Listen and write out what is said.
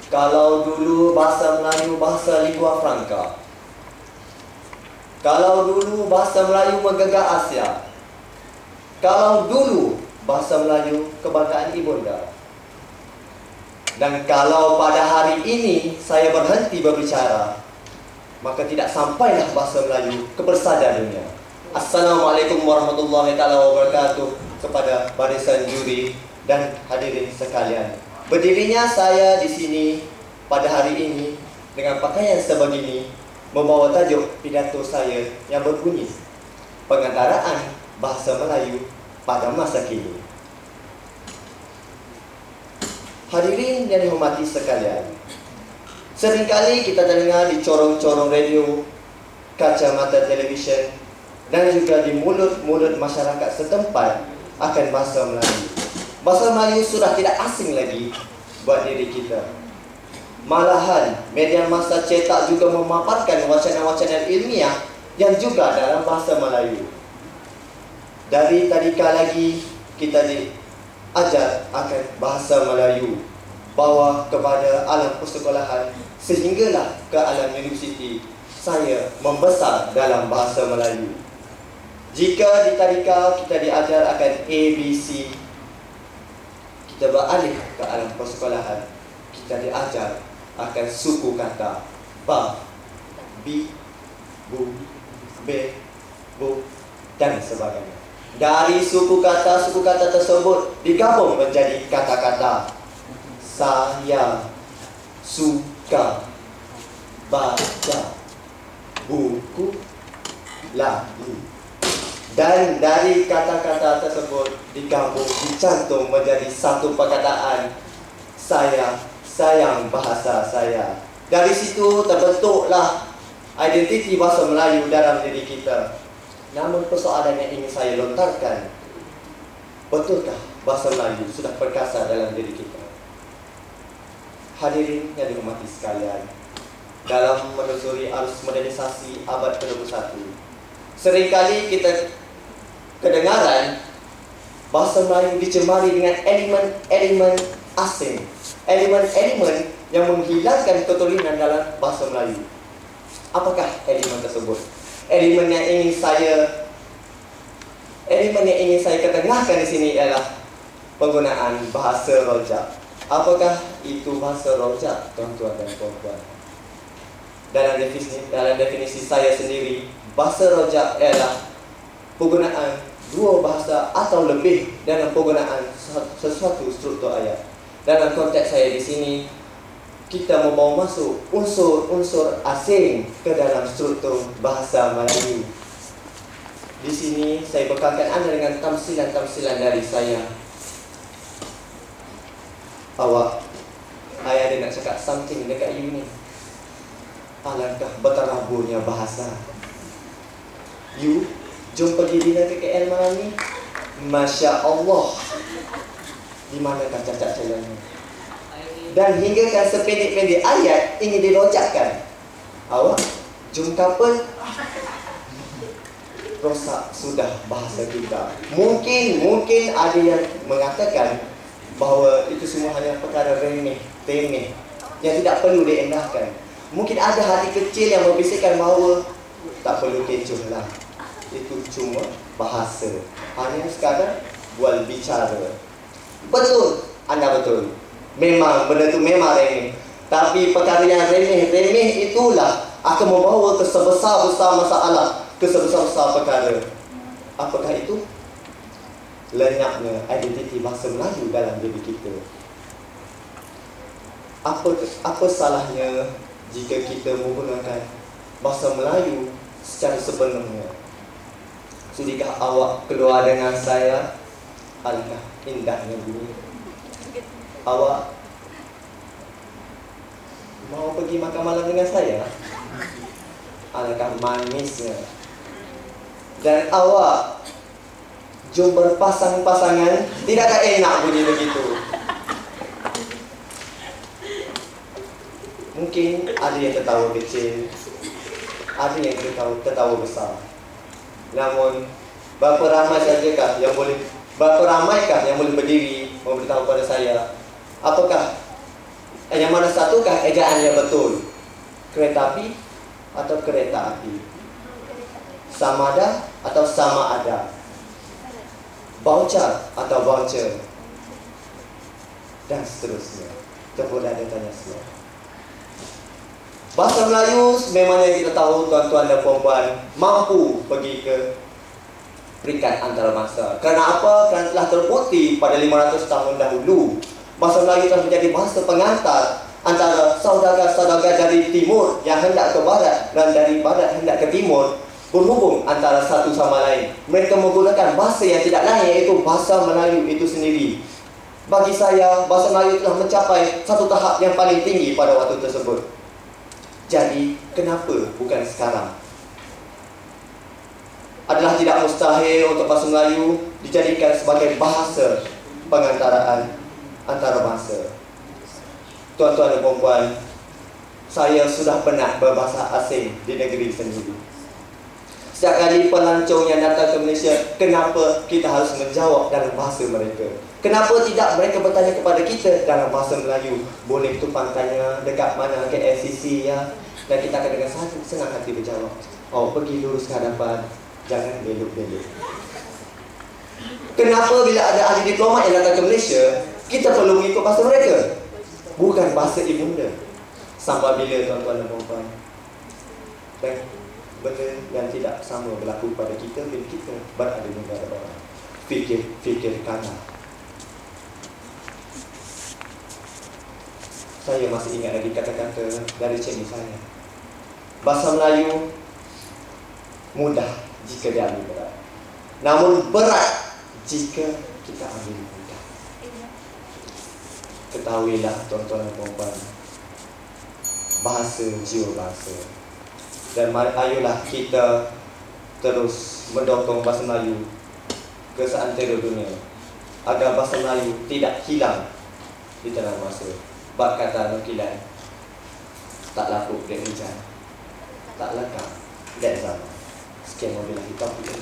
Kalau dulu bahasa Melayu bahasa lingua franca, kalau dulu bahasa Melayu menggegah Asia, kalau dulu bahasa Melayu kebanggaan ibunda, dan kalau pada hari ini saya berhenti berbicara, maka tidak sampailah bahasa Melayu ke persada dunia. Assalamualaikum warahmatullahi wabarakatuh kepada barisan juri dan hadirin sekalian. Berdirinya saya di sini pada hari ini dengan pakaian sebegini membawa tajuk pidato saya yang berbunyi Pengantaraan Bahasa Melayu pada Masa Kini. Hadirin yang dihormati sekalian, seringkali kita dengar di corong-corong radio, kacamata televisyen, dan juga di mulut-mulut masyarakat setempat akan bahasa Melayu. Bahasa Melayu sudah tidak asing lagi buat diri kita. Malahan, media massa cetak juga memaparkan wacana-wacana ilmiah yang juga dalam bahasa Melayu. Dari tadika lagi, kita diajar akan bahasa Melayu, bawa kepada alam persekolahan, sehinggalah ke alam universiti. Saya membesar dalam bahasa Melayu. Jika di tadika kita diajar akan ABC, kita beralih ke alam persekolahan, kita diajar akan suku kata ba, bi, bu, be, bu, dan sebagainya. Dari suku kata tersebut digabung menjadi kata-kata saya suka baca buku lagi. Dan dari kata-kata tersebut digabung, dicantum menjadi satu perkataan, saya sayang bahasa saya. Dari situ terbentuklah identiti bahasa Melayu dalam diri kita. Namun persoalan yang ingin saya lontarkan, betulkah bahasa Melayu sudah perkasa dalam diri kita? Hadirin yang dihormati sekalian, dalam menelusuri arus modernisasi abad ke-21, seringkali kita kedengaran bahasa Melayu dicemari dengan elemen-elemen asing, elemen-elemen yang menghilangkan keturunan dalam bahasa Melayu. Apakah elemen tersebut? Elemen yang ingin saya ketengahkan di sini ialah penggunaan bahasa rojak. Apakah itu bahasa rojak, tuan-tuan dan puan-puan? Dalam definisi saya sendiri, bahasa rojak ialah penggunaan dua bahasa atau lebih dalam penggunaan sesuatu struktur ayat. Dalam konteks saya di sini, kita membawa masuk unsur-unsur asing ke dalam struktur bahasa Melayu. Di sini saya bekalkan anda dengan tamsilan-tamsilan dari saya. Awak, saya ada nak cakap something dekat you ni. Alangkah berteraburnya bahasa. You, jom pergi dinner ke KL malam ni. Masya Allah, di manakah cacat jalannya? Dan hinggakan sependek-pendek ayat ingin dirojakkan. Awak, jom kapal. Rosak sudah bahasa kita. Mungkin ada yang mengatakan bahawa itu semua hanya perkara remeh, temeh yang tidak perlu diendahkan. Mungkin ada hati kecil yang membisikkan bahawa tak perlu kecoh lah, itu cuma bahasa, hanya sekadar bual bicara. Betul, anda betul. Memang benda itu memang remeh. Tapi perkara yang remeh itulah akan membawa ke sebesar-besar masalah, ke sebesar-besar perkara. Apakah itu? Lenyapnya identiti bahasa Melayu dalam diri kita. Apa salahnya jika kita menggunakan bahasa Melayu secara sepenuhnya? Sudikah awak keluar dengan saya? Alangkah indahnya bunyi. Awak mau pergi makan malam dengan saya? Alangkah manisnya. Dan awak jom berpasang-pasangan, tidakkah enak bunyi begitu? Mungkin ada yang tertawa kecil, ada yang tertawa besar. Namun, berapa ramaikah yang boleh berdiri memberitahu kepada saya apakah Yang mana satukah ejaan yang betul? Kereta api atau kereta api? Samada atau sama ada? Voucher atau voucher? Dan seterusnya. Kemudian ada tanya semua. Bahasa Melayu memang yang kita tahu, tuan-tuan dan puan-puan, mampu pergi ke peringkat antarabangsa. Kerana apa? Kerana telah terbukti pada 500 tahun dahulu, bahasa Melayu telah menjadi bahasa pengantar antara saudagar-saudagar dari timur yang hendak ke barat dan dari barat hendak ke timur, berhubung antara satu sama lain. Mereka menggunakan bahasa yang tidak lain, iaitu bahasa Melayu itu sendiri. Bagi saya, bahasa Melayu telah mencapai satu tahap yang paling tinggi pada waktu tersebut. Jadi, kenapa bukan sekarang? Adalah tidak mustahil untuk bahasa Melayu dijadikan sebagai bahasa pengantaraan antarabangsa. Tuan-tuan dan puan-puan, saya sudah penat berbahasa asing di negeri sendiri. Setiap kali pelancong yang datang ke Malaysia, kenapa kita harus menjawab dalam bahasa mereka? Kenapa tidak mereka bertanya kepada kita dalam bahasa Melayu? Boleh tumpang tanya dekat mana KLCC ya? Dan kita akan dengan senang hati berjawab. Oh, pergi lurus ke hadapan, jangan belok-belok. Kenapa bila ada ahli diplomat yang datang ke Malaysia, kita perlu mengikut bahasa mereka? Bukan bahasa ibunda. Sampai bila, tuan-tuan dan puan-puan? Dan benda yang tidak sama berlaku pada kita bila kita berada di negara orang. Fikir kanan. Saya masih ingat lagi kata-kata dari cikgu saya. Bahasa Melayu mudah jika diambil berat, namun berat jika kita ambil mudah. Ketahuilah tuan-tuan dan puan-puan, bahasa jiwa bangsa. Dan ayolah kita terus mendokong bahasa Melayu ke seantero dunia, agar bahasa Melayu tidak hilang di tengah masa. Bab kata nukilan, tak lapuk dan hujan, tak lekang dan zaman. Sekian wabillahi taufiq.